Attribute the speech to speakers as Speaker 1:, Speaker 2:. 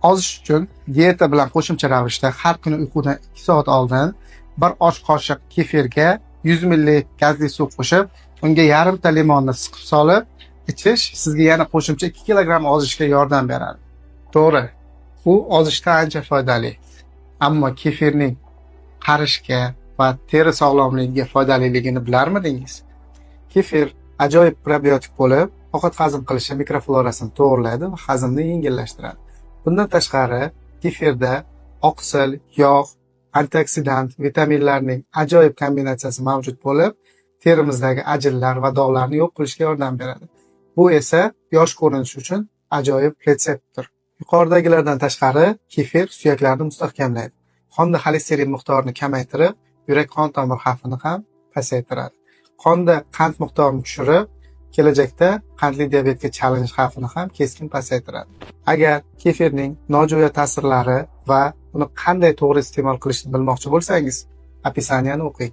Speaker 1: Ozish uchun dieta bilan qo'shimcha ravishda har kuni uyqudan 2 soat oldin bir osh qoshiq kefirga 100 ml gazli suv qo'shib, unga yarimta limonni siqib solib ichish sizga yana qo'shimcha 2 kilogramm ozishga yordam beradi. To'g'ri, u ozishda ancha foydali. Ammo kefirning qarishga va teri sog'lomligiga foydaliligini bilarmidingiz? Kefir ajoyib probiotik bo'lib, ovqat hazm qilishi mikroflorasini to'g'rilaydi va hazmni yengillashtiradi. Bundan tashqari, kefirda oqsil, yog', antioksidant, vitaminlarning ajoyib kombinatsiyasi mavjud bo'lib, terimizdagi ajinlar va dog'larni yo'q qilishga yordam beradi. Bu esa yosh ko'rinish uchun ajoyib retseptdir. Yuqoridagilardan tashqari, kefir suyaklarni mustahkamlaydi. Qonda xolesterin miqdorini kamaytirib, yurak-qon tomir xavfini ham pasaytiradi. Qonda qand miqdorini tushirib, kelajakda qandli diabetga chalinish xavfini ham keskin pasaytiradi. Agar kefirning nojo'ya ta'sirlari va uni qanday to'g'ri iste'mol qilishni bilmoqchi bo'lsangiz, opisaniyani o'qing.